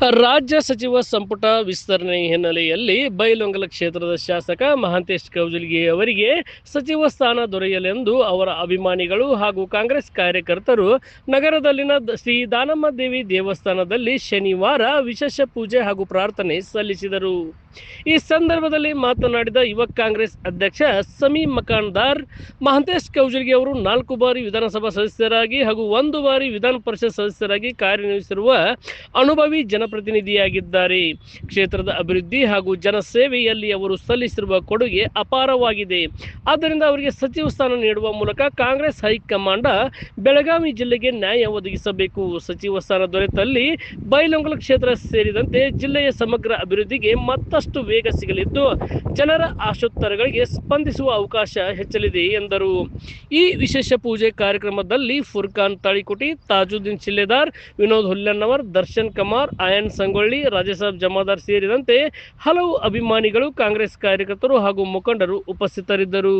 ರಾಜ್ಯ ಸಚಿವ ಸಂಪುಟ ವಿಸ್ತರಣೆ ಹಿನ್ನೆಲೆಯಲ್ಲಿ ಬೈಲಹೊಂಗಲ ಕ್ಷೇತ್ರದ ಶಾಸಕ ಮಹಾಂತೇಶ್ ಕೌಜಲಗಿ ಅವರಿಗೆ ಸಚಿವ ಸ್ಥಾನ ದೊರೆಯಲೆಂದು ಅವರ ಅಭಿಮಾನಿಗಳು ಹಾಗೂ ಕಾಂಗ್ರೆಸ್ ಕಾರ್ಯಕರ್ತರು ನಗರದಲ್ಲಿನ ಶ್ರೀ ದಾನಮ್ಮ ದೇವಿ ದೇವಸ್ಥಾನದಲ್ಲಿ ಶನಿವಾರ ವಿಶೇಷ ಪೂಜೆ ಹಾಗೂ ಪ್ರಾರ್ಥನೆ ಸಲ್ಲಿಸಿದರು. ಈ ಸಂದರ್ಭದಲ್ಲಿ ಮಾತನಾಡಿದ ಯುವ ಕಾಂಗ್ರೆಸ್ ಅಧ್ಯಕ್ಷ ಸಮೀಂ ಮಕಾನ್ದಾರ್, ಮಹಾಂತೇಶ್ ಕೌಜಲಗಿ ಅವರು 4 ಬಾರಿ ವಿಧಾನಸಭಾ ಸದಸ್ಯರಾಗಿ ಹಾಗೂ 1 ಬಾರಿ ವಿಧಾನ ಪರಿಷತ್ ಸದಸ್ಯರಾಗಿ ಕಾರ್ಯನಿರ್ವಹಿಸಿರುವ ಅನುಭವಿ ಜನಪ್ರತಿನಿಧಿಯಾಗಿದ್ದಾರೆ. ಕ್ಷೇತ್ರದ ಅಭಿವೃದ್ಧಿ ಹಾಗೂ ಜನಸೇವೆಯಲ್ಲಿ ಅವರು ಸಲ್ಲಿಸಿರುವ ಕೊಡುಗೆ ಅಪಾರವಾಗಿದೆ. ಆದ್ದರಿಂದ ಅವರಿಗೆ ಸಚಿವ ಸ್ಥಾನ ನೀಡುವ ಮೂಲಕ ಕಾಂಗ್ರೆಸ್ ಹೈಕಮಾಂಡ್ ಬೆಳಗಾವಿ ಜಿಲ್ಲೆಗೆ ನ್ಯಾಯ ಒದಗಿಸಬೇಕು. ಸಚಿವ ಸ್ಥಾನ ದೊರೆತಲ್ಲಿ ಬೈಲಹೊಂಗಲ ಕ್ಷೇತ್ರ ಸೇರಿದಂತೆ ಜಿಲ್ಲೆಯ ಸಮಗ್ರ ಅಭಿವೃದ್ಧಿಗೆ ಮತ್ತಷ್ಟು ವೇಗ ಸಿಗಲಿದ್ದು ಜನರ ಆಶೋತ್ತರಗಳಿಗೆ ಸ್ಪಂದಿಸುವ ಅವಕಾಶ ಹೆಚ್ಚಲಿದೆ ಎಂದರು. ಈ ವಿಶೇಷ ಪೂಜೆ ಕಾರ್ಯಕ್ರಮದಲ್ಲಿ ಫುರ್ಖಾನ್ ತಾಳಿಕೋಟಿ, ತಾಜುದ್ದೀನ್ ಚಿಲ್ಲೆದಾರ್, ವಿನೋದ್ ಹುಲ್ಲನ್ನವರ್, ದರ್ಶನ್ ಕಮಾರ್, ಆಯನ್ ಸಂಗೊಳ್ಳಿ, ರಾಜಸಾಬ್ ಜಮಾದಾರ್ ಸೇರಿದಂತೆ ಹಲವು ಅಭಿಮಾನಿಗಳು, ಕಾಂಗ್ರೆಸ್ ಕಾರ್ಯಕರ್ತರು ಹಾಗೂ ಮುಖಂಡರು ಉಪಸ್ಥಿತರಿದ್ದರು.